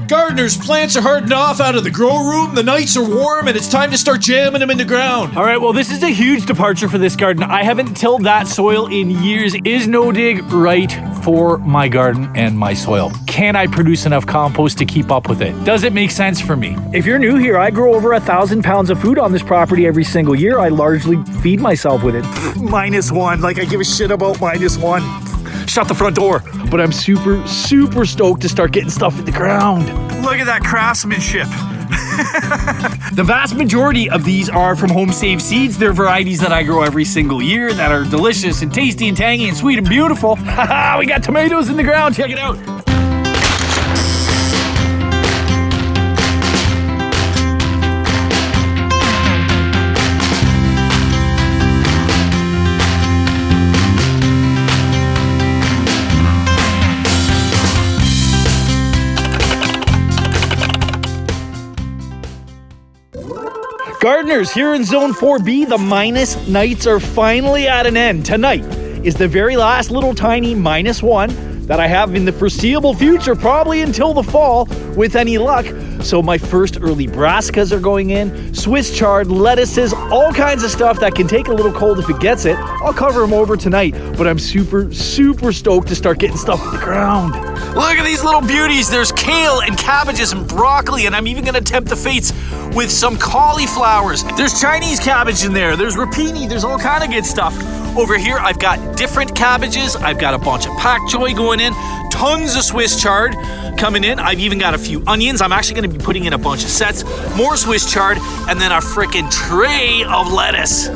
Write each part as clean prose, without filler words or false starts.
Gardeners, plants are hardened off out of the grow room, the nights are warm, and it's time to start jamming them in the ground. All right, well, this is a huge departure for this garden. I haven't tilled that soil in years. Is no dig right for my garden and my soil? Can I produce enough compost to keep up with it? Does it make sense for me? If you're new here, I grow over 1,000 pounds of food on this property every single year. I largely feed myself with it. -1, like I give a shit about -1. Shut the front door. But I'm super, super stoked to start getting stuff in the ground. Look at that craftsmanship. The vast majority of these are from Homestead seeds. They're varieties that I grow every single year that are delicious and tasty and tangy and sweet and beautiful. We got tomatoes in the ground. Check it out. Gardeners, here in Zone 4B, the minus nights are finally at an end. Tonight is the very last little tiny -1 that I have in the foreseeable future, probably until the fall, with any luck. So my first early brassicas are going in, Swiss chard, lettuces, all kinds of stuff that can take a little cold if it gets it. I'll cover them over tonight, but I'm super, super stoked to start getting stuff in the ground. Look at these little beauties. There's kale and cabbages and broccoli, and I'm even gonna tempt the fates with some cauliflowers. There's Chinese cabbage in there. There's rapini. There's all kind of good stuff. Over here, I've got different cabbages. I've got a bunch of pak choi going in, tons of Swiss chard coming in. I've even got a few onions. I'm actually gonna be putting in a bunch of sets, more Swiss chard, and then a frickin' tray of lettuce.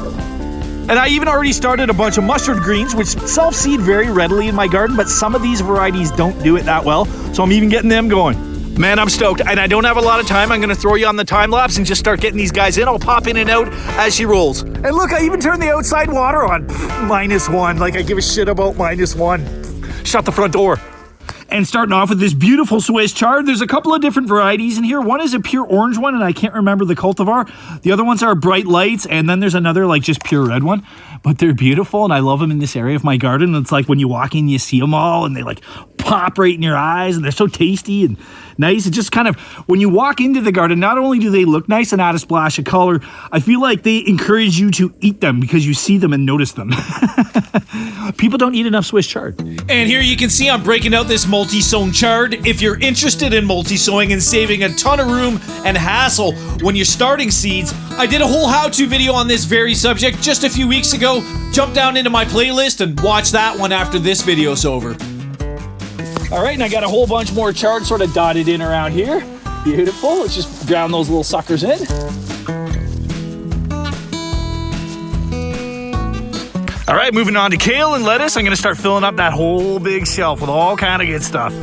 And I even already started a bunch of mustard greens, which self-seed very readily in my garden, but some of these varieties don't do it that well, so I'm even getting them going. Man, I'm stoked, and I don't have a lot of time. I'm gonna throw you on the time lapse and just start getting these guys in. I'll pop in and out as she rolls. And look, I even turned the outside water on. -1, like I give a shit about -1. Shut the front door. And starting off with this beautiful Swiss chard, there's a couple of different varieties in here. One is a pure orange one, and I can't remember the cultivar. The other ones are bright lights, and then there's another like just pure red one. But they're beautiful, and I love them in this area of my garden. It's like when you walk in, you see them all, and they like pop right in your eyes, and they're so tasty and nice. It just kind of, when you walk into the garden, not only do they look nice and add a splash of color, I feel like they encourage you to eat them because you see them and notice them. People don't eat enough Swiss chard. And here you can see I'm breaking out this multi-sown chard. If you're interested in multi-sowing and saving a ton of room and hassle when you're starting seeds, I did a whole how-to video on this very subject just a few weeks ago. Jump down into my playlist and watch that one after this video's over. All right, and I got a whole bunch more chard sort of dotted in around here. Beautiful. Let's just drown those little suckers in. All right, moving on to kale and lettuce. I'm gonna start filling up that whole big shelf with all kind of good stuff.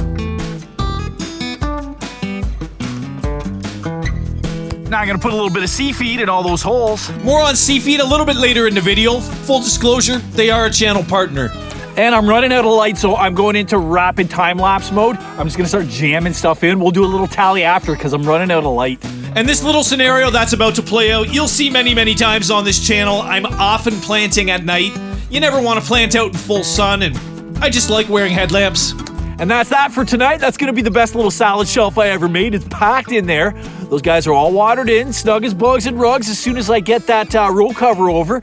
Now I'm gonna put a little bit of sea feed in all those holes. More on sea feed a little bit later in the video. Full disclosure, they are a channel partner. And I'm running out of light, so I'm going into rapid time-lapse mode. I'm just gonna start jamming stuff in. We'll do a little tally after because I'm running out of light. And this little scenario that's about to play out, you'll see many, many times on this channel. I'm often planting at night. You never want to plant out in full sun, and I just like wearing headlamps. And that's that for tonight. That's gonna be the best little salad shelf I ever made. It's packed in there. Those guys are all watered in, snug as bugs and rugs. As soon as I get that row cover over,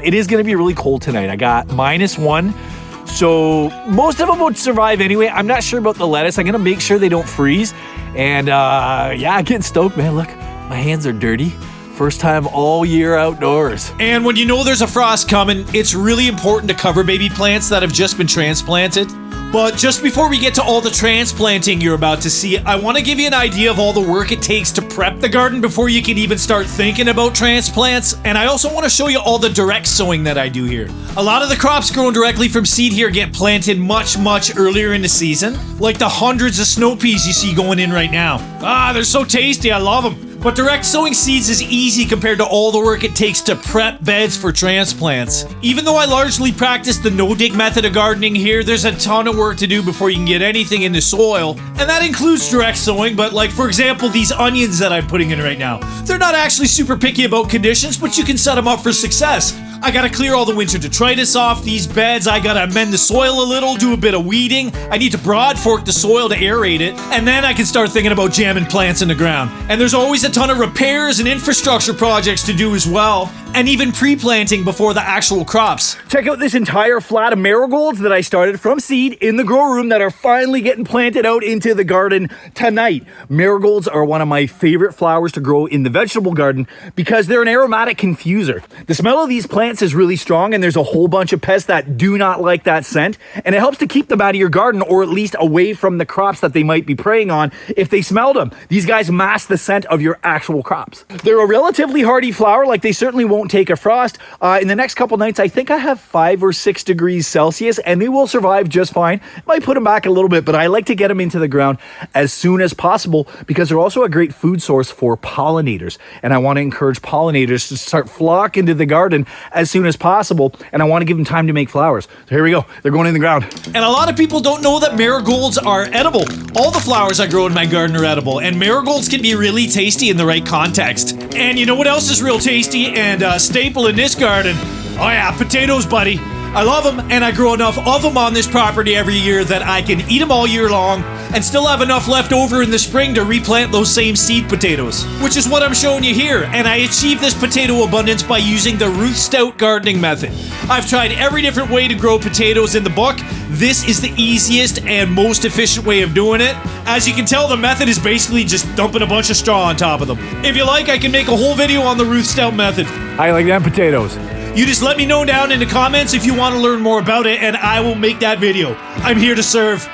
it is gonna be really cold tonight. I got -1. So most of them would survive anyway. I'm not sure about the lettuce. I'm gonna make sure they don't freeze. And yeah, getting stoked, man. Look, my hands are dirty. First time all year outdoors. And when you know there's a frost coming, it's really important to cover baby plants that have just been transplanted. But just before we get to all the transplanting you're about to see, I want to give you an idea of all the work it takes to prep the garden before you can even start thinking about transplants. And I also want to show you all the direct sowing that I do here. A lot of the crops grown directly from seed here get planted much, much earlier in the season, like the hundreds of snow peas you see going in right now. Ah, they're so tasty, I love them. But direct sowing seeds is easy compared to all the work it takes to prep beds for transplants. Even though I largely practice the no-dig method of gardening here, there's a ton of work to do before you can get anything in the soil. And that includes direct sowing, but like for example, these onions that I'm putting in right now. They're not actually super picky about conditions, but you can set them up for success. I gotta clear all the winter detritus off these beds, I gotta amend the soil a little, do a bit of weeding, I need to broad fork the soil to aerate it, and then I can start thinking about jamming plants in the ground. And there's always a ton of repairs and infrastructure projects to do as well, and even pre-planting before the actual crops. Check out this entire flat of marigolds that I started from seed in the grow room that are finally getting planted out into the garden tonight. Marigolds are one of my favorite flowers to grow in the vegetable garden because they're an aromatic confuser. The smell of these plants is really strong, and there's a whole bunch of pests that do not like that scent, and it helps to keep them out of your garden, or at least away from the crops that they might be preying on if they smelled them. These guys mask the scent of your actual crops. They're a relatively hardy flower, like they certainly won't take a frost. In the next couple nights, I think I have 5 or 6 degrees Celsius, and they will survive just fine. Might put them back a little bit, but I like to get them into the ground as soon as possible because they're also a great food source for pollinators. And I want to encourage pollinators to start flocking to the garden as soon as possible, and I want to give them time to make flowers. So here we go. They're going in the ground. And a lot of people don't know that marigolds are edible. All the flowers I grow in my garden are edible, and marigolds can be really tasty in the right context. And you know what else is real tasty and a staple in this garden? Oh yeah, potatoes, buddy. I love them, and I grow enough of them on this property every year that I can eat them all year long and still have enough left over in the spring to replant those same seed potatoes, which is what I'm showing you here. And I achieve this potato abundance by using the Ruth Stout gardening method. I've tried every different way to grow potatoes in the book. This is the easiest and most efficient way of doing it. As you can tell, the method is basically just dumping a bunch of straw on top of them. If you like, I can make a whole video on the Ruth Stout method. I like them potatoes. You just let me know down in the comments if you want to learn more about it, and I will make that video. I'm here to serve.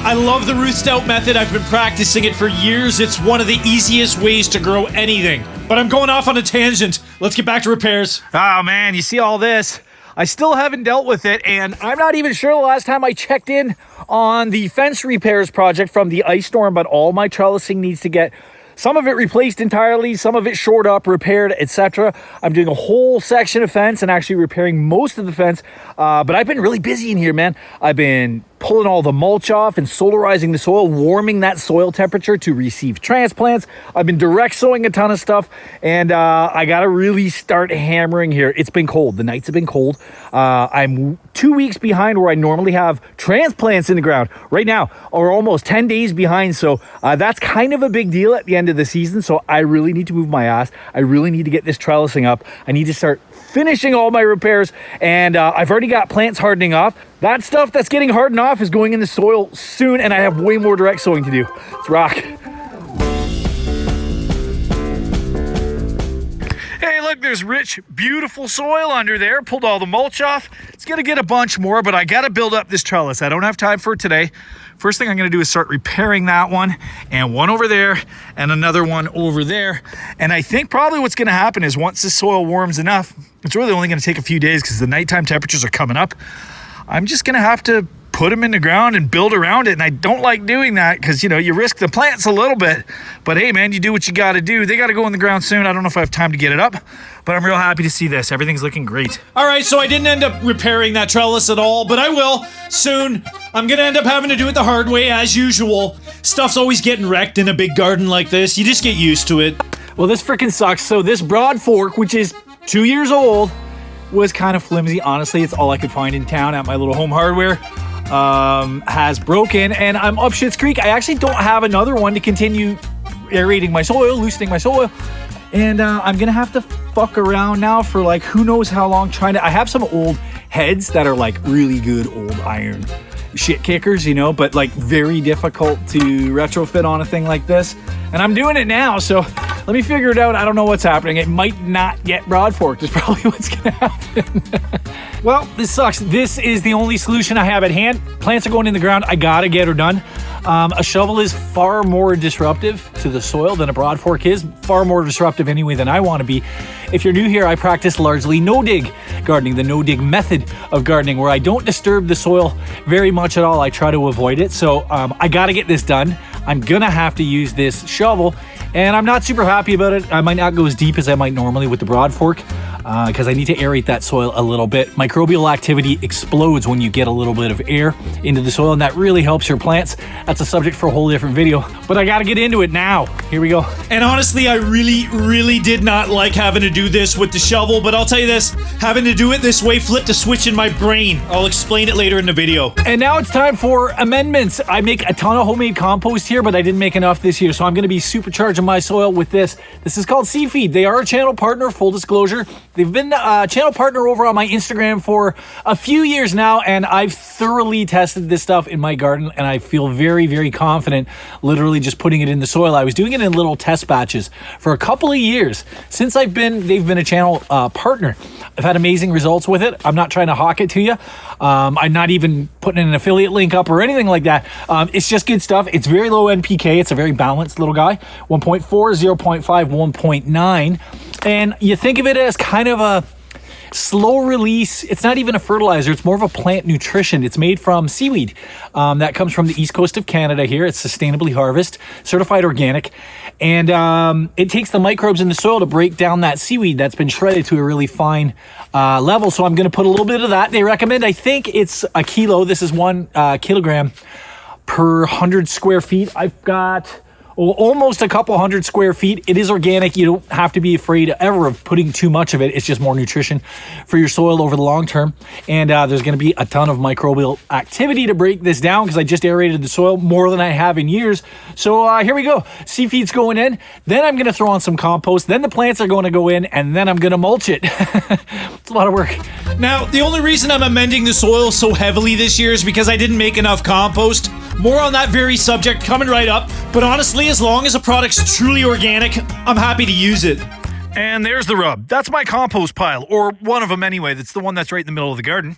I love the Ruth Stout method. I've been practicing it for years. It's one of the easiest ways to grow anything. But I'm going off on a tangent. Let's get back to repairs. Oh man, you see all this? I still haven't dealt with it, and I'm not even sure the last time I checked in on the fence repairs project from the ice storm, but all my trellising needs to get some of it replaced entirely, some of it shored up, repaired, etc. I'm doing a whole section of fence and actually repairing most of the fence, but I've been really busy in here, man. I've been pulling all the mulch off and solarizing the soil, warming that soil temperature to receive transplants. I've been direct sowing a ton of stuff, and I gotta really start hammering here. It's been cold. The nights have been cold. I'm 2 weeks behind where I normally have transplants in the ground right now, or almost 10 days behind. So that's kind of a big deal at the end of the season. So I really need to move my ass. I really need to get this trellising up. I need to start finishing all my repairs, and I've already got plants hardening off. That stuff that's getting hardened off is going in the soil soon, and I have way more direct sowing to do. Let's rock. Hey, look, there's rich, beautiful soil under there. Pulled all the mulch off. It's gonna get a bunch more, but I gotta build up this trellis. I don't have time for it today. First thing I'm gonna do is start repairing that one, and one over there, and another one over there. And I think probably what's gonna happen is once the soil warms enough, it's really only gonna take a few days because the nighttime temperatures are coming up. I'm just gonna have to put them in the ground and build around it. And I don't like doing that because, you know, you risk the plants a little bit. But hey, man, you do what you gotta do. They gotta go in the ground soon. I don't know if I have time to get it up, but I'm real happy to see this. Everything's looking great. All right, so I didn't end up repairing that trellis at all, but I will soon. I'm gonna end up having to do it the hard way as usual. Stuff's always getting wrecked in a big garden like this. You just get used to it. Well, this freaking sucks. So this broad fork, which is 2 years old, was kind of flimsy. Honestly, it's all I could find in town at my little home hardware. Has broken, and I'm up Schitt's Creek. I actually don't have another one to continue aerating my soil, loosening my soil, and I'm gonna have to fuck around now for like who knows how long trying to. I have some old heads that are like really good old iron shit kickers, you know, but like very difficult to retrofit on a thing like this, and I'm doing it now, so let me figure it out. I don't know what's happening. It might not get broad forked is probably what's gonna happen. Well, this sucks. This is the only solution I have at hand. Plants are going in the ground. I gotta get her done. A shovel is far more disruptive to the soil than a broad fork is. Far more disruptive anyway than I want to be. If you're new here, I practice largely no-dig gardening, the no-dig method of gardening, where I don't disturb the soil very much at all. I try to avoid it. So I gotta get this done. I'm gonna have to use this shovel, and I'm not super happy about it. I might not go as deep as I might normally with the broad fork. because I need to aerate that soil a little bit. Microbial activity explodes when you get a little bit of air into the soil, and that really helps your plants. That's a subject for a whole different video, but I gotta get into it now. Here we go. And honestly, I really did not like having to do this with the shovel, but I'll tell you this, having to do it this way flipped a switch in my brain. I'll explain it later in the video. And now it's time for amendments. I make a ton of homemade compost here, but I didn't make enough this year, so I'm gonna be supercharging my soil with this. This is called Seed Feed. They are a channel partner, full disclosure. They've been a channel partner over on my Instagram for a few years now, and I've thoroughly tested this stuff in my garden, and I feel very confident literally just putting it in the soil. I was doing it in little test batches for a couple of years. Since they've been a channel partner, I've had amazing results with it. I'm not trying to hawk it to you. I'm not even putting an affiliate link up or anything like that. It's just good stuff. It's very low NPK. It's a very balanced little guy. 1.4, 0.5, 1.9. And you think of it as kind of a slow release. It's not even a fertilizer. It's more of a plant nutrition. It's made from seaweed that comes from the east coast of Canada here. It's sustainably harvested, certified organic. And it takes the microbes in the soil to break down that seaweed that's been shredded to a really fine level. So I'm going to put a little bit of that. They recommend, I think it's a kilo. This is 1 kilogram per 100 square feet. I've got almost a couple hundred square feet. It is organic. You don't have to be afraid ever of putting too much of it. It's just more nutrition for your soil over the long term. And there's going to be a ton of microbial activity to break this down because I just aerated the soil more than I have in years. So here we go. Seed feed's going in. Then I'm going to throw on some compost. Then the plants are going to go in, and then I'm going to mulch it. It's a lot of work. Now, the only reason I'm amending the soil so heavily this year is because I didn't make enough compost. More on that very subject coming right up. But honestly, as long as a product's truly organic, I'm happy to use it. And there's the rub. That's my compost pile, or one of them anyway. That's the one that's right in the middle of the garden.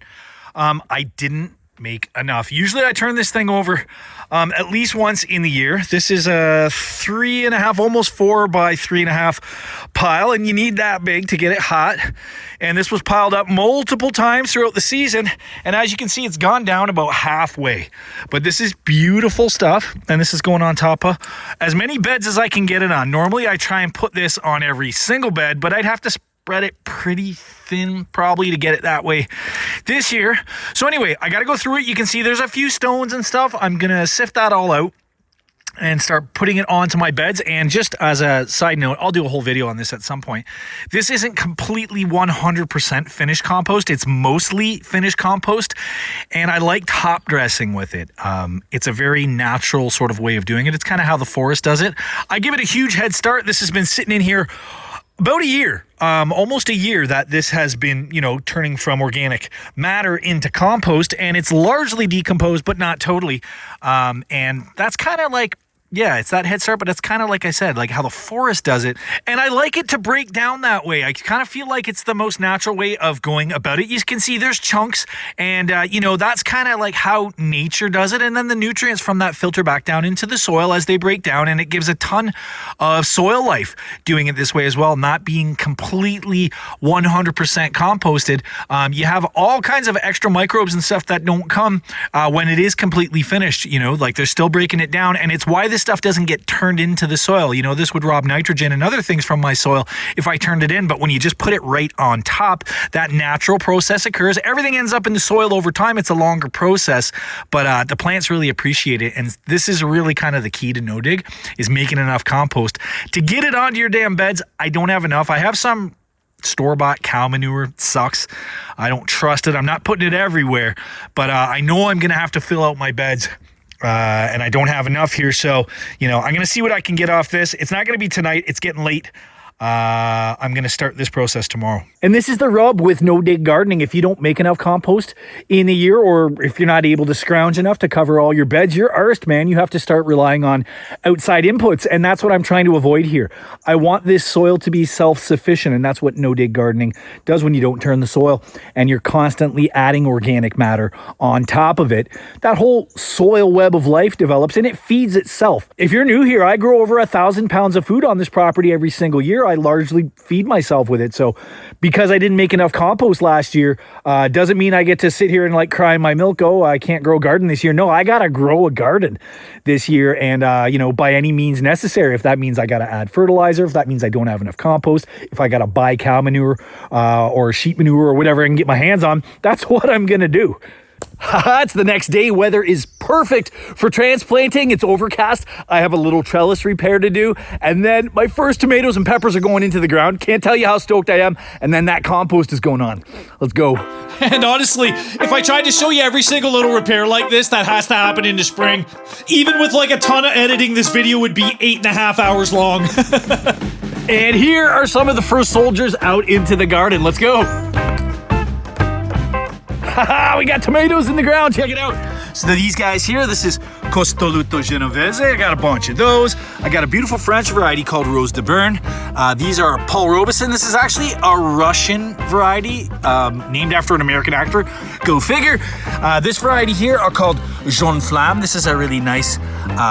I didn't make enough. Usually I turn this thing over at least once in the year. This is a 3.5, almost 4 by 3.5 pile, and you need that big to get it hot. And this was piled up multiple times throughout the season, and as you can see, it's gone down about halfway. But this is beautiful stuff, and this is going on top of as many beds as I can get it on. Normally I try and put this on every single bed, but I'd have to spread it pretty thin probably to get it that way this year. So anyway, I got to go through it. You can see there's a few stones and stuff. I'm going to sift that all out and start putting it onto my beds. And just as a side note, I'll do a whole video on this at some point. This isn't completely 100% finished compost. It's mostly finished compost, and I like top dressing with it. It's a very natural sort of way of doing it. It's kind of how the forest does it. I give it a huge head start. This has been sitting in here about a year, almost a year that this has been, turning from organic matter into compost, and it's largely decomposed, but not totally. And that's kind of like, yeah, it's that head start, but it's kind of like I said, like how the forest does it. And I like it to break down that way. I kind of feel like it's the most natural way of going about it. You can see there's chunks, and, that's kind of like how nature does it. And then the nutrients from that filter back down into the soil as they break down, and it gives a ton of soil life doing it this way as well, not being completely 100% composted. You have all kinds of extra microbes and stuff that don't come when it is completely finished, like they're still breaking it down. And it's why this stuff doesn't get turned into the soil. This would rob nitrogen and other things from my soil if I turned it in. But when you just put it right on top, that natural process occurs. Everything ends up in the soil over time. It's a longer process, but the plants really appreciate it. And this is really kind of the key to no dig, is making enough compost to get it onto your damn beds. I don't have enough. I have some store-bought cow manure. It sucks. I don't trust it. I'm not putting it everywhere, but I know I'm going to have to fill out my beds. And I don't have enough here, so I'm going to see what I can get off this. It's not going to be tonight. It's getting late. I'm going to start this process tomorrow. And this is the rub with no-dig gardening. If you don't make enough compost in a year, or if you're not able to scrounge enough to cover all your beds, you're arsed, man. You have to start relying on outside inputs, and that's what I'm trying to avoid here. I want this soil to be self-sufficient, and that's what no-dig gardening does when you don't turn the soil, and you're constantly adding organic matter on top of it. That whole soil web of life develops, and it feeds itself. If you're new here, I grow over 1,000 pounds of food on this property every single year. I largely feed myself with it. So because I didn't make enough compost last year, doesn't mean I get to sit here and like cry my milk. Oh, I can't grow a garden this year. No, I got to grow a garden this year. And, by any means necessary. If that means I got to add fertilizer, if that means I don't have enough compost, if I got to buy cow manure or sheep manure or whatever I can get my hands on, that's what I'm going to do. It's the next day. Weather is perfect for transplanting. It's overcast. I have a little trellis repair to do. And then my first tomatoes and peppers are going into the ground. Can't tell you how stoked I am. And then that compost is going on. Let's go. And honestly, if I tried to show you every single little repair like this, that has to happen in the spring. Even with like a ton of editing, this video would be 8.5 hours long. And here are some of the first soldiers out into the garden. Let's go. We got tomatoes in the ground. Check it out. So these guys here, this is Costoluto Genovese. I got a bunch of those. I got a beautiful French variety called Rose de Berne. These are Paul Robeson. This is actually a Russian variety named after an American actor. Go figure. This variety here are called Jaune Flamme. This is a really nice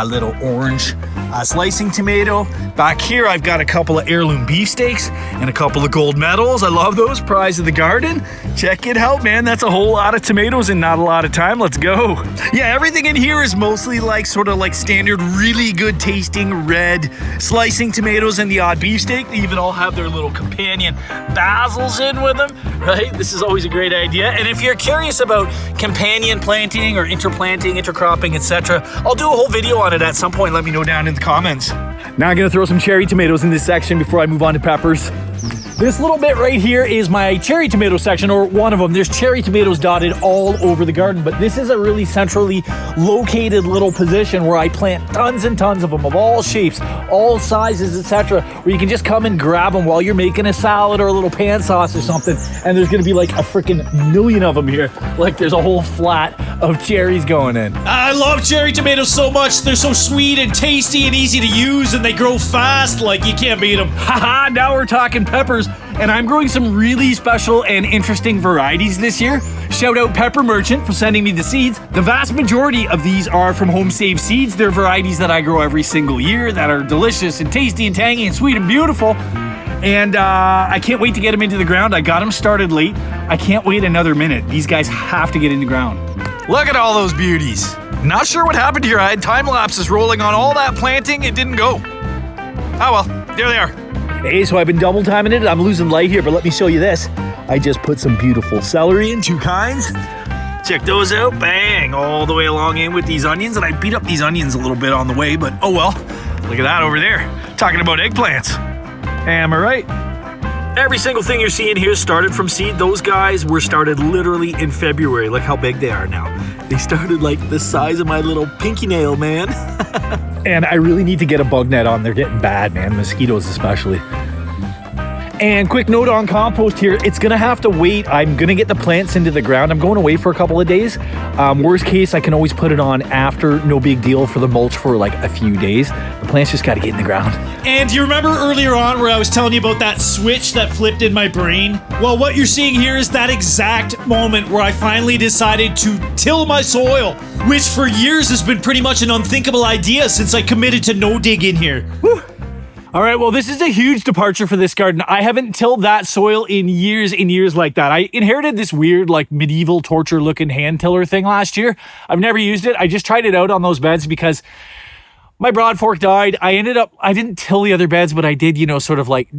little orange slicing tomato. Back here, I've got a couple of heirloom beefsteaks and a couple of gold medals. I love those. Prize of the garden. Check it out, man. That's a whole lot of tomatoes in not a lot of time. Let's go. Yeah, everything in here is mostly like sort of like standard, really good tasting red slicing tomatoes and the odd beefsteak. They even all have their little companion basils in with them, right? This is always a great idea. And if you're curious about companion planting or interplanting, intercropping, etc., I'll do a whole video on it at some point. Let me know down in the comments. Now I'm gonna throw some cherry tomatoes in this section before I move on to peppers. This little bit right here is my cherry tomato section, or one of them. There's cherry tomatoes dotted all over the garden, but this is a really centrally located little position where I plant tons and tons of them of all shapes, all sizes, etc., where you can just come and grab them while you're making a salad or a little pan sauce or something, and there's gonna be like a freaking million of them here. Like there's a whole flat of cherries going in. I love cherry tomatoes so much. They're so sweet and tasty and easy to use, and they grow fast. Like you can't beat them. Haha, now we're talking peppers. And I'm growing some really special and interesting varieties this year. Shout out Pepper Merchant for sending me the seeds. The vast majority of these are from Home Save Seeds. They're varieties that I grow every single year that are delicious and tasty and tangy and sweet and beautiful. And I can't wait to get them into the ground. I got them started late. I can't wait another minute. These guys have to get in the ground. Look at all those beauties. Not sure what happened here. I had time lapses rolling on all that planting. It didn't go. Oh well, there they are. Hey, so I've been double timing it. I'm losing light here, but let me show you this. I just put some beautiful celery in, 2 kinds. Check those out. Bang, all the way along in with these onions. And I beat up these onions a little bit on the way, but oh well. Look at that over there. Talking about eggplants. Am I right? Every single thing you're seeing here started from seed. Those guys were started literally in February. Look how big they are now. They started like the size of my little pinky nail, man. And I really need to get a bug net on. They're getting bad, man. Mosquitoes especially. And quick note on compost here, it's gonna have to wait. I'm gonna get the plants into the ground. I'm going away for a couple of days. Worst case, I can always put it on after, no big deal, for the mulch for like a few days. The plants just gotta get in the ground. And do you remember earlier on where I was telling you about that switch that flipped in my brain? Well, what you're seeing here is that exact moment where I finally decided to till my soil, which for years has been pretty much an unthinkable idea since I committed to no dig in here. Woo. All right, well, this is a huge departure for this garden. I haven't tilled that soil in years and years like that. I inherited this weird, like, medieval torture-looking hand tiller thing last year. I've never used it. I just tried it out on those beds because my broad fork died. I didn't till the other beds, but I did, sort of like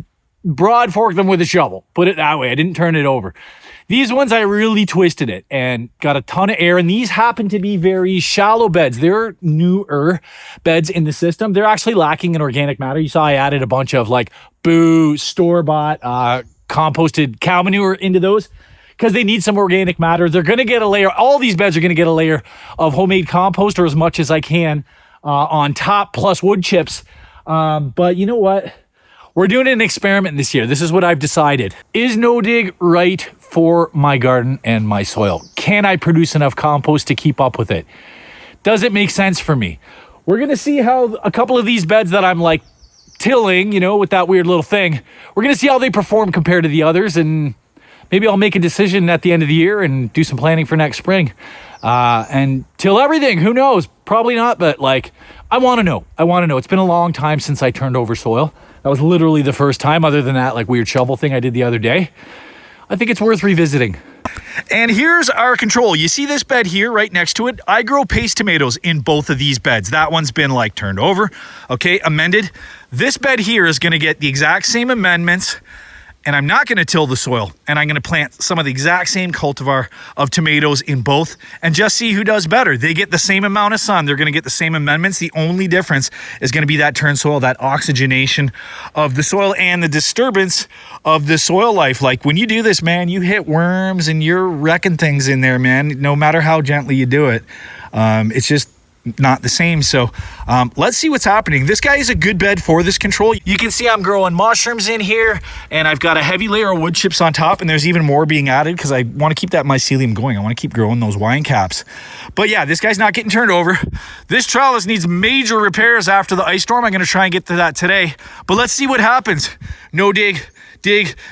broad fork them with a shovel. Put it that way. I didn't turn it over. These ones, I really twisted it and got a ton of air. And these happen to be very shallow beds. They're newer beds in the system. They're actually lacking in organic matter. You saw I added a bunch of like store-bought, composted cow manure into those because they need some organic matter. They're going to get a layer. All these beds are going to get a layer of homemade compost, or as much as I can on top, plus wood chips. But you know what? We're doing an experiment this year. This is what I've decided. Is no dig right for my garden and my soil? Can I produce enough compost to keep up with it? Does it make sense for me? We're gonna see how a couple of these beds that I'm like tilling, with that weird little thing, we're gonna see how they perform compared to the others, and maybe I'll make a decision at the end of the year and do some planning for next spring. And till everything, who knows? Probably not, but like, I want to know. It's been a long time since I turned over soil. That was literally the first time, other than that like weird shovel thing I did the other day. I think it's worth revisiting. And here's our control. You see this bed here right next to it? I grow paste tomatoes in both of these beds. That one's been like turned over, okay, amended. This bed here is gonna get the exact same amendments, and I'm not gonna till the soil, and I'm gonna plant some of the exact same cultivar of tomatoes in both and just see who does better. They get the same amount of sun. They're gonna get the same amendments. The only difference is gonna be that turn soil, that oxygenation of the soil and the disturbance of the soil life. Like when you do this, man, you hit worms and you're wrecking things in there, man, no matter how gently you do it. It's just not the same. So let's see what's happening. This guy is a good bed for this control. You can see I'm growing mushrooms in here, and I've got a heavy layer of wood chips on top, and there's even more being added because I want to keep that mycelium going. I want to keep growing those wine caps. But yeah, this guy's not getting turned over. This trellis needs major repairs after the ice storm. I'm going to try and get to that today, but let's see what happens. No dig,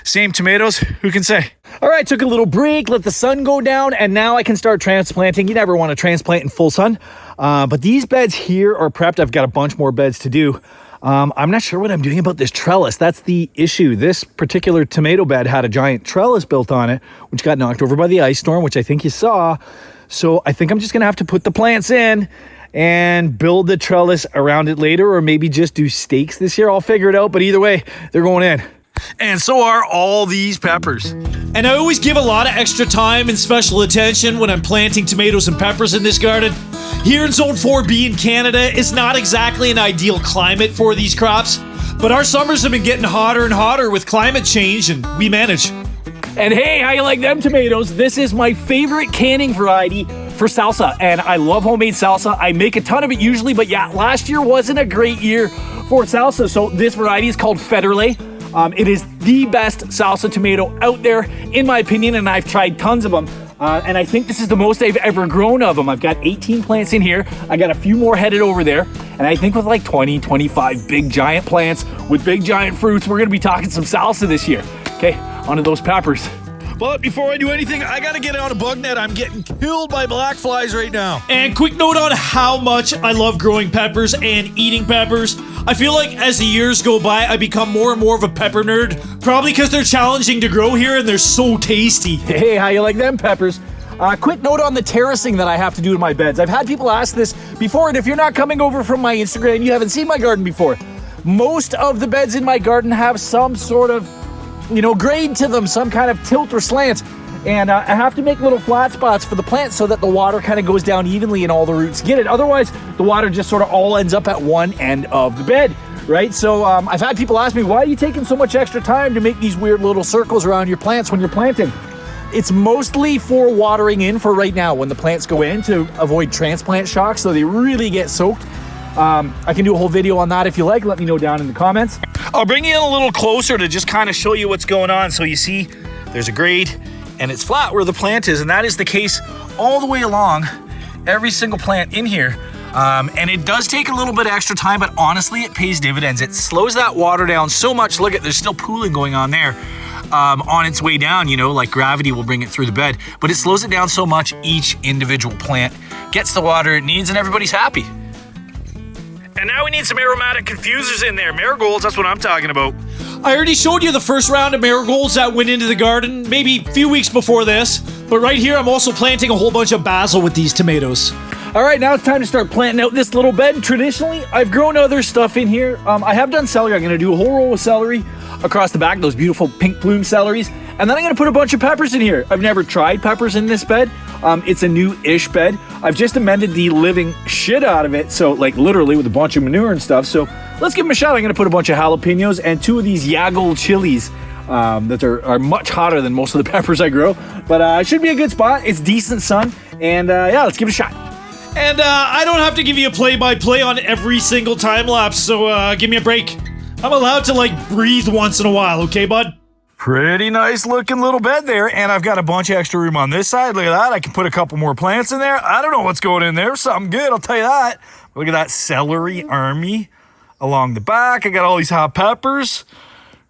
same tomatoes. Who can say? All right, took a little break, let the sun go down, and now I can start transplanting. You never want to transplant in full sun, but these beds here are prepped. I've got a bunch more beds to do. I'm not sure what I'm doing about this trellis. That's the issue. This particular tomato bed had a giant trellis built on it, which got knocked over by the ice storm, which I think you saw. So I think I'm just gonna have to put the plants in and build the trellis around it later, or maybe just do stakes this year. I'll figure it out, but either way, they're going in. And so are all these peppers. And I always give a lot of extra time and special attention when I'm planting tomatoes and peppers in this garden. Here in Zone 4B in Canada, it's not exactly an ideal climate for these crops, but our summers have been getting hotter and hotter with climate change, and we manage. And hey, how you like them tomatoes? This is my favorite canning variety for salsa, and I love homemade salsa. I make a ton of it usually, but yeah, last year wasn't a great year for salsa, so this variety is called fertility. It is the best salsa tomato out there, in my opinion, and I've tried tons of them. And I think this is the most I've ever grown of them. I've got 18 plants in here. I got a few more headed over there. And I think with like 20, 25 big giant plants with big giant fruits, we're gonna be talking some salsa this year. Okay, onto those peppers. But before I do anything, I gotta get out a bug net. I'm getting killed by black flies right now. And quick note on how much I love growing peppers and eating peppers. I feel like as the years go by, I become more and more of a pepper nerd. Probably because they're challenging to grow here and they're so tasty. Hey, how you like them peppers? Quick note on the terracing that I have to do to my beds. I've had people ask this before, and if you're not coming over from my Instagram, you haven't seen my garden before. Most of the beds in my garden have some sort of, grade to them, some kind of tilt or slant. And I have to make little flat spots for the plants so that the water kind of goes down evenly and all the roots get it. Otherwise, the water just sort of all ends up at one end of the bed, right? So I've had people ask me, why are you taking so much extra time to make these weird little circles around your plants when you're planting? It's mostly for watering in for right now when the plants go in to avoid transplant shock, so they really get soaked. I can do a whole video on that if you like. Let me know down in the comments. I'll bring you in a little closer to just kind of show you what's going on. So you see there's a grade and it's flat where the plant is, and that is the case all the way along every single plant in here. And it does take a little bit of extra time, but honestly, it pays dividends. It slows that water down so much. Look at, there's still pooling going on there. On its way down, like gravity will bring it through the bed, but it slows it down so much each individual plant gets the water it needs and everybody's happy. And now we need some aromatic confusers in there. Marigolds, that's what I'm talking about. I already showed you the first round of marigolds that went into the garden, maybe a few weeks before this. But right here, I'm also planting a whole bunch of basil with these tomatoes. All right, now it's time to start planting out this little bed. Traditionally, I've grown other stuff in here. I have done celery. I'm gonna do a whole row of celery across the back, those beautiful pink plume celeries. And then I'm gonna put a bunch of peppers in here. I've never tried peppers in this bed. It's a new-ish bed. I've just amended the living shit out of it, so like literally with a bunch of manure and stuff. So let's give them a shot. I'm gonna put a bunch of jalapenos and 2 of these Yago chilies that are much hotter than most of the peppers I grow. But it should be a good spot. It's decent sun, and yeah, let's give it a shot. And I don't have to give you a play-by-play on every single time lapse, so give me a break. I'm allowed to breathe once in a while, okay, bud? Pretty nice looking little bed there, and I've got a bunch of extra room on this side. Look at that. I can put a couple more plants in there. I don't know what's going in there. Something good, I'll tell you that. Look at that celery army along the back. I got all these hot peppers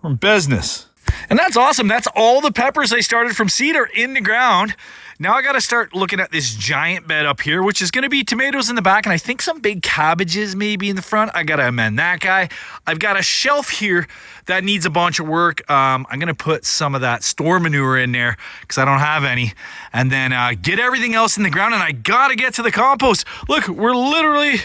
from business. And that's awesome. That's all the peppers I started from seed are in the ground. Now I got to start looking at this giant bed up here, which is going to be tomatoes in the back, and I think some big cabbages maybe in the front. I got to amend that guy. I've got a shelf here that needs a bunch of work. I'm going to put some of that store manure in there because I don't have any, and then get everything else in the ground, and I got to get to the compost. Look, we're literally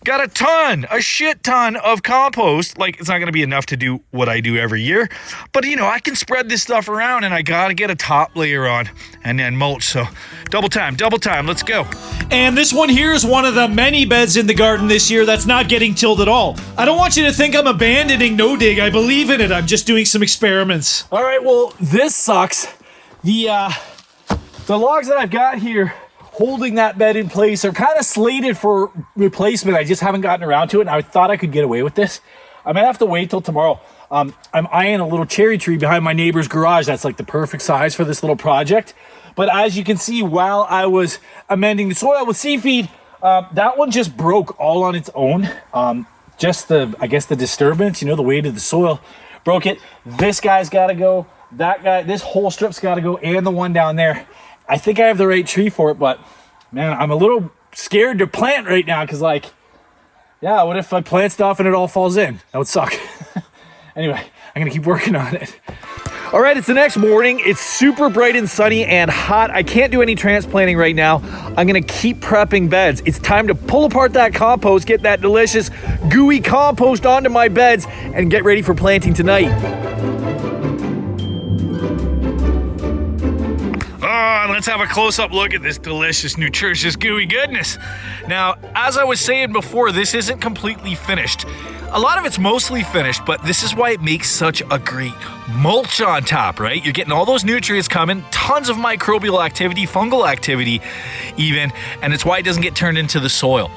got a shit ton of compost. Like, it's not going to be enough to do what I do every year, but you know, I can spread this stuff around, and I got to get a top layer on and then mulch. So double time, let's go. And this one here is one of the many beds in the garden this year that's not getting tilled at all. I don't want you to think I'm abandoning no dig. I believe in it. I'm just doing some experiments. All right, well, this sucks. The logs that I've got here holding that bed in place are kind of slated for replacement. I just haven't gotten around to it, and I thought I could get away with this. I might have to wait till tomorrow. I'm eyeing a little cherry tree behind my neighbor's garage. That's like the perfect size for this little project. But as you can see, while I was amending the soil with seed feed, that one just broke all on its own. Just I guess the disturbance, you know, the weight of the soil broke it. This guy's got to go. That guy, this whole strip's got to go, and the one down there. I think I have the right tree for it, but man, I'm a little scared to plant right now because, like, yeah, what if I plant stuff and it all falls in? That would suck. Anyway, I'm going to keep working on it. All right, it's the next morning. It's super bright and sunny and hot. I can't do any transplanting right now. I'm going to keep prepping beds. It's time to pull apart that compost, get that delicious gooey compost onto my beds, and get ready for planting tonight. Let's have a close-up look at this delicious, nutritious, gooey goodness. Now, as I was saying before, this isn't completely finished. A lot of it's mostly finished, but this is why it makes such a great mulch on top, right? You're getting all those nutrients coming, tons of microbial activity, fungal activity even, and it's why it doesn't get turned into the soil.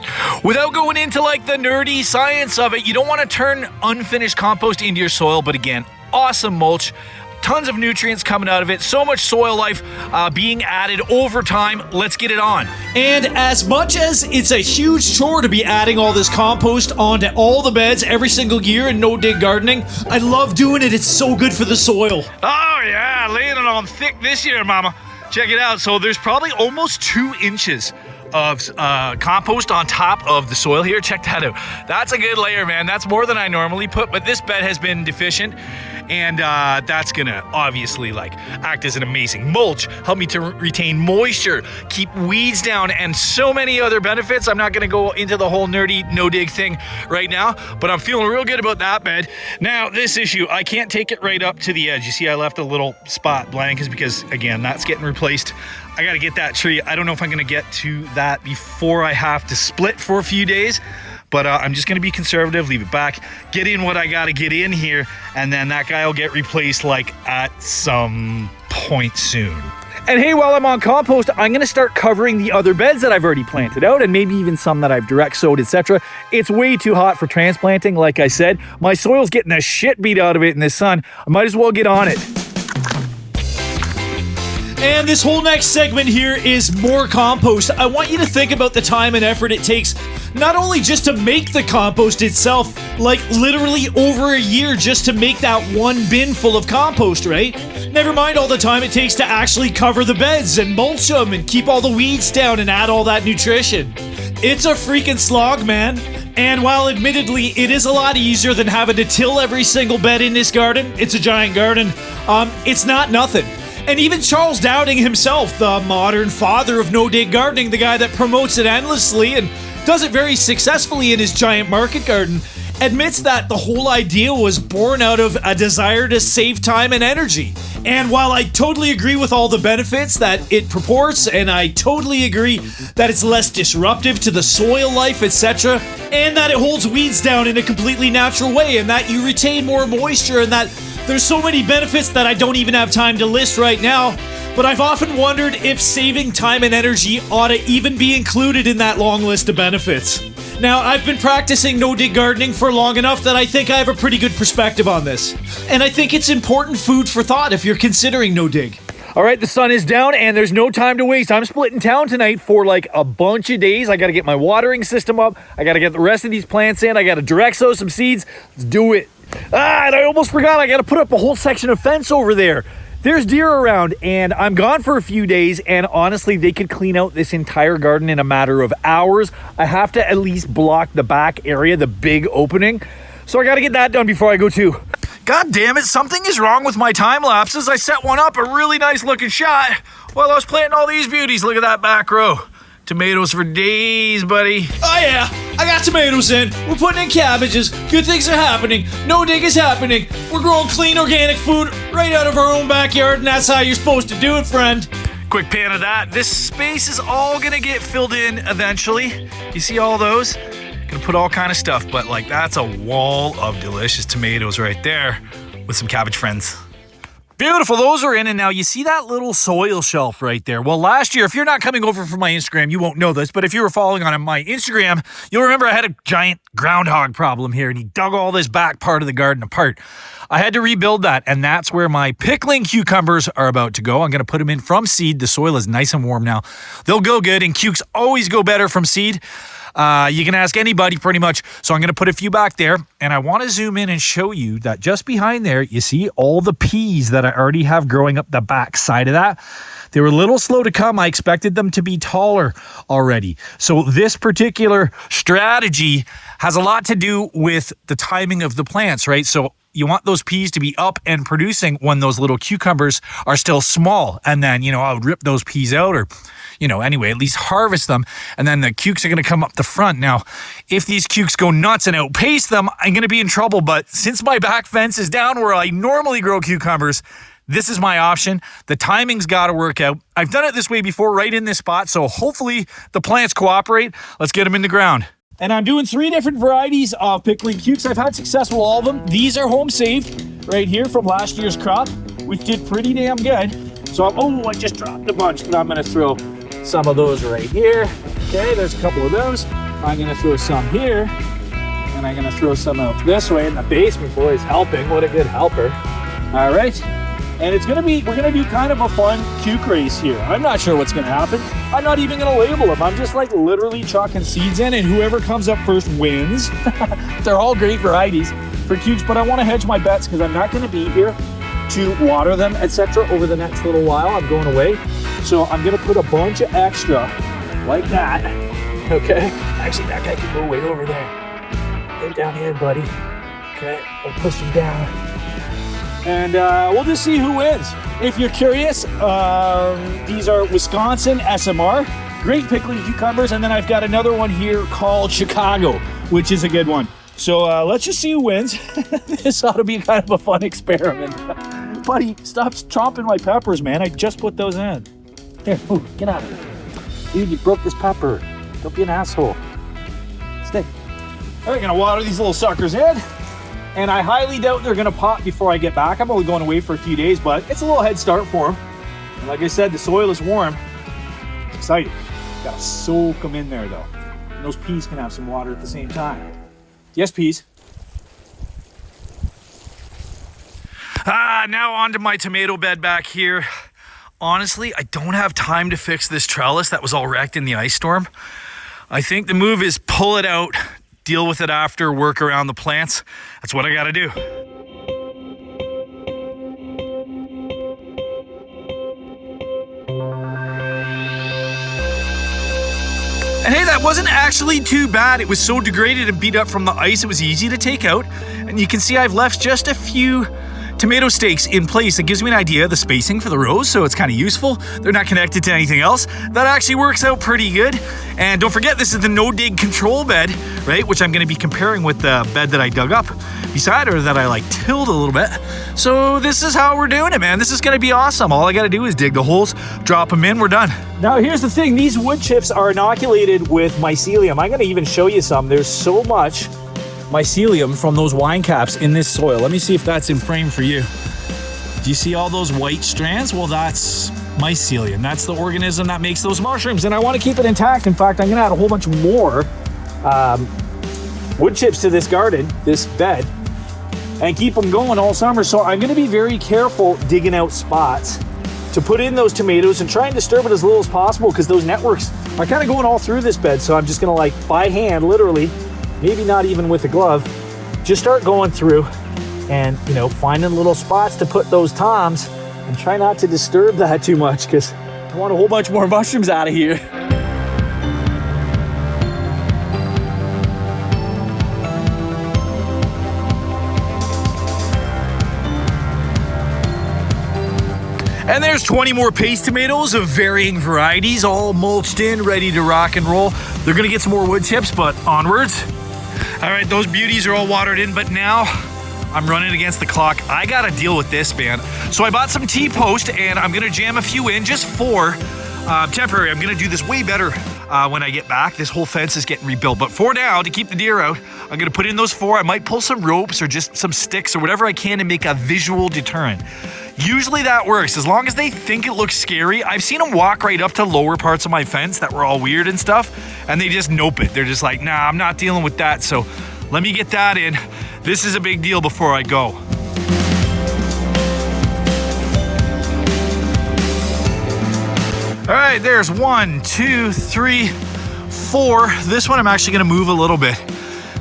Without going into like the nerdy science of it, you don't want to turn unfinished compost into your soil, but again, awesome mulch. Tons of nutrients coming out of it, so much soil life being added over time. Let's get it on. And as much as it's a huge chore to be adding all this compost onto all the beds every single year in no-dig gardening, I love doing it. It's so good for the soil. Oh yeah, laying it on thick this year, mama. Check it out. So there's probably almost 2 inches of compost on top of the soil here. Check that out. That's a good layer, man. That's more than I normally put, but this bed has been deficient, and that's gonna obviously like act as an amazing mulch, help me to retain moisture, keep weeds down, and so many other benefits. I'm not gonna go into the whole nerdy no-dig thing right now, but I'm feeling real good about that bed. Now, this issue, I can't take it right up to the edge. You see, I left a little spot blank is because, again, that's getting replaced. I gotta get that tree. I don't know if I'm gonna get to that before I have to split for a few days, but I'm just gonna be conservative, leave it back, get in what I gotta get in here, and then that guy will get replaced like at some point soon. And hey, while I'm on compost, I'm going to start covering the other beds that I've already planted out, and maybe even some that I've direct sowed, etc. It's way too hot for transplanting, like I said. My soil's getting the shit beat out of it in this sun. I might as well get on it. And this whole next segment here is more compost. I want you to think about the time and effort it takes, not only just to make the compost itself, like literally over a year just to make that one bin full of compost, right? Never mind all the time it takes to actually cover the beds and mulch them and keep all the weeds down and add all that nutrition. It's a freaking slog, man. And while admittedly it is a lot easier than having to till every single bed in this garden, it's a giant garden, it's not nothing. And even Charles Dowding himself, the modern father of no-dig gardening, the guy that promotes it endlessly and does it very successfully in his giant market garden, admits that the whole idea was born out of a desire to save time and energy. And while I totally agree with all the benefits that it purports, and I totally agree that it's less disruptive to the soil life, etc., and that it holds weeds down in a completely natural way, and that you retain more moisture, and that there's so many benefits that I don't even have time to list right now, but I've often wondered if saving time and energy ought to even be included in that long list of benefits. Now, I've been practicing no-dig gardening for long enough that I think I have a pretty good perspective on this. And I think it's important food for thought if you're considering no-dig. All right, the sun is down and there's no time to waste. I'm splitting town tonight for like a bunch of days. I got to get my watering system up. I got to get the rest of these plants in. I got to direct sow some seeds. Let's do it. And I almost forgot, I gotta put up a whole section of fence over there. There's deer around, and I'm gone for a few days, and honestly, they could clean out this entire garden in a matter of hours. I have to at least block the back area, the big opening. So I gotta get that done before I go too. God damn it, something is wrong with my time lapses. I set one up, a really nice looking shot, while I was planting all these beauties. Look at that back row. Tomatoes for days, buddy. Oh yeah, I got tomatoes in. We're putting in cabbages. Good things are happening. No dig is happening. We're growing clean organic food right out of our own backyard, and that's how you're supposed to do it, friend. Quick pan of that. This space is all gonna get filled in eventually. You see all those? Gonna put all kind of stuff, but like that's a wall of delicious tomatoes right there with some cabbage friends. Beautiful, those are in, and now you see that little soil shelf right there. Well, last year, if you're not coming over from my Instagram, you won't know this, but if you were following on my Instagram, you'll remember I had a giant groundhog problem here, and he dug all this back part of the garden apart. I had to rebuild that, and that's where my pickling cucumbers are about to go. I'm going to put them in from seed. The soil is nice and warm now. They'll go good, and cukes always go better from seed. You can ask anybody pretty much. So I'm going to put a few back there, and I want to zoom in and show you that just behind there, you see all the peas that I already have growing up the back side of that. They were a little slow to come. I expected them to be taller already. So this particular strategy has a lot to do with the timing of the plants, right? So you want those peas to be up and producing when those little cucumbers are still small. And then, I would rip those peas out or, anyway, at least harvest them. And then the cukes are going to come up the front. Now, if these cukes go nuts and outpace them, I'm going to be in trouble. But since my back fence is down where I normally grow cucumbers, this is my option. The timing's got to work out. I've done it this way before, right in this spot. So hopefully the plants cooperate. Let's get them in the ground. And I'm doing 3 different varieties of pickling cukes. I've had success with all of them. These are home saved right here from last year's crop, which did pretty damn good. So, I just dropped a bunch, but I'm gonna throw some of those right here. Okay, there's a couple of those. I'm gonna throw some here, and I'm gonna throw some out this way. And the basement boy is helping. What a good helper. All right. And we're gonna do kind of a fun cuke race here. I'm not sure what's gonna happen. I'm not even gonna label them. I'm just like literally chucking seeds in, and whoever comes up first wins. They're all great varieties for cukes, but I wanna hedge my bets because I'm not gonna be here to water them, etc. over the next little while. I'm going away. So I'm gonna put a bunch of extra like that. Okay. Actually, that guy can go way over there. Get down here, buddy. Okay, I'll push him down. And we'll just see who wins. If you're curious, these are Wisconsin SMR, great pickling cucumbers, and then I've got another one here called Chicago, which is a good one. So let's just see who wins. This ought to be kind of a fun experiment. Buddy, stop chomping my peppers, man. I just put those in. Here, move, get out of here. Dude, you broke this pepper. Don't be an asshole. Stay. All right, gonna water these little suckers in. And I highly doubt they're gonna pop before I get back. I'm only going away for a few days, but it's a little head start for them. And like I said, the soil is warm. I'm excited. Gotta soak them in there though. And those peas can have some water at the same time. Yes, peas. Now onto my tomato bed back here. Honestly, I don't have time to fix this trellis that was all wrecked in the ice storm. I think the move is pull it out, deal with it after, work around the plants. That's what I gotta do. And hey, that wasn't actually too bad. It was so degraded and beat up from the ice, it was easy to take out. And you can see I've left just a few tomato stakes in place. It gives me an idea of the spacing for the rows, so it's kind of useful. They're not connected to anything else. That actually works out pretty good. And don't forget, this is the no-dig control bed, right? Which I'm gonna be comparing with the bed that I dug up beside, or that I tilled a little bit. So this is how we're doing it, man. This is gonna be awesome. All I gotta do is dig the holes, drop them in, we're done. Now here's the thing, these wood chips are inoculated with mycelium. I'm gonna even show you some. There's so much mycelium from those wine caps in this soil. Let me see if that's in frame for you. Do you see all those white strands? Well, that's mycelium. That's the organism that makes those mushrooms, and I want to keep it intact. In fact, I'm gonna add a whole bunch more wood chips to this garden, this bed, and keep them going all summer. So I'm gonna be very careful digging out spots to put in those tomatoes and try and disturb it as little as possible, because those networks are kind of going all through this bed. So I'm just gonna by hand, literally, maybe not even with a glove, just start going through and, you know, finding little spots to put those toms and try not to disturb that too much because I want a whole bunch more mushrooms out of here. And there's 20 more paste tomatoes of varying varieties, all mulched in, ready to rock and roll. They're gonna get some more wood chips, but onwards. All right, those beauties are all watered in, but now I'm running against the clock. I gotta deal with this, man. So I bought some T-post and I'm gonna jam a few in just for temporary. I'm gonna do this way better when I get back. This whole fence is getting rebuilt, but for now, to keep the deer out, I'm gonna put in those 4. I might pull some ropes or just some sticks or whatever I can to make a visual deterrent. Usually that works, as long as they think it looks scary. I've seen them walk right up to lower parts of my fence that were all weird and stuff, and they just nope it. They're just like, nah, I'm not dealing with that, so let me get that in. This is a big deal before I go. All right, there's 1, 2, 3, 4. This one I'm actually gonna move a little bit.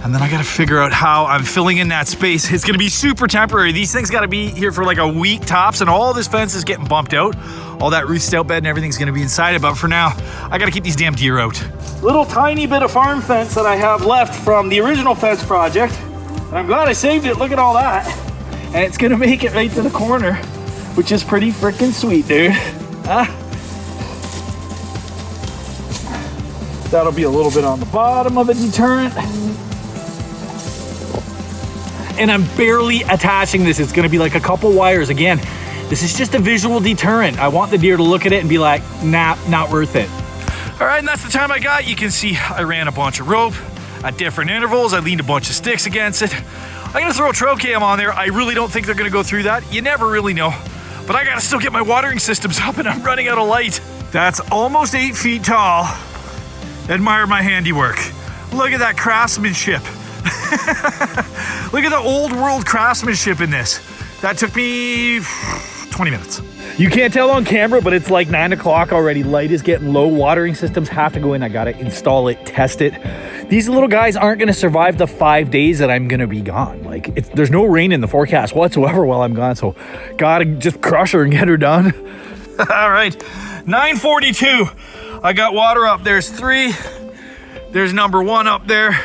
And then I gotta figure out how I'm filling in that space. It's gonna be super temporary. These things gotta be here for like a week tops, and all this fence is getting bumped out. All that roof stout bed and everything's gonna be inside it, but for now, I gotta keep these damn deer out. Little tiny bit of farm fence that I have left from the original fence project. And I'm glad I saved it, look at all that. And it's gonna make it right to the corner, which is pretty freaking sweet, dude. That'll be a little bit on the bottom of a deterrent. And I'm barely attaching this. It's gonna be like a couple wires. Again, this is just a visual deterrent. I want the deer to look at it and be like, nah, not worth it. All right, and that's the time I got. You can see I ran a bunch of rope at different intervals. I leaned a bunch of sticks against it. I'm gonna throw a trail cam on there. I really don't think they're gonna go through that. You never really know. But I gotta still get my watering systems up and I'm running out of light. That's almost 8 feet tall. Admire my handiwork. Look at that craftsmanship. Look at the old world craftsmanship in this. That took me 20 minutes. You can't tell on camera, but it's like 9 o'clock already. Light is getting low. Watering systems have to go in. I gotta install it, test it. These little guys aren't gonna survive the 5 days that I'm gonna be gone. Like, there's no rain in the forecast whatsoever while I'm gone, so gotta just crush her and get her done. All right, 9:42. I got water up. There's 3. There's number 1 up there.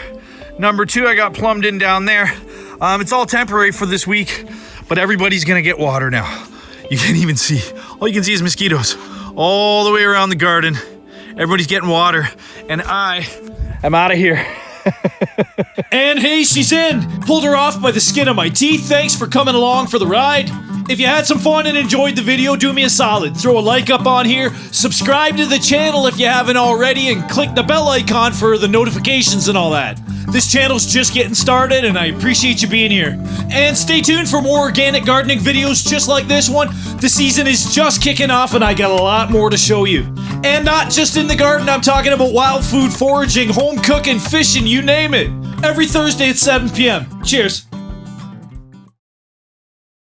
Number 2, I got plumbed in down there. It's all temporary for this week, but everybody's gonna get water now. You can't even see. All you can see is mosquitoes all the way around the garden. Everybody's getting water, and I'm out of here. And hey, she's in! Pulled her off by the skin of my teeth. Thanks for coming along for the ride. If you had some fun and enjoyed the video, do me a solid. Throw a like up on here, subscribe to the channel if you haven't already, and click the bell icon for the notifications and all that. This channel's just getting started, and I appreciate you being here. And stay tuned for more organic gardening videos just like this one. The season is just kicking off, and I got a lot more to show you. And not just in the garden, I'm talking about wild food, foraging, home cooking, fishing, you name it. Every Thursday at 7 p.m. Cheers.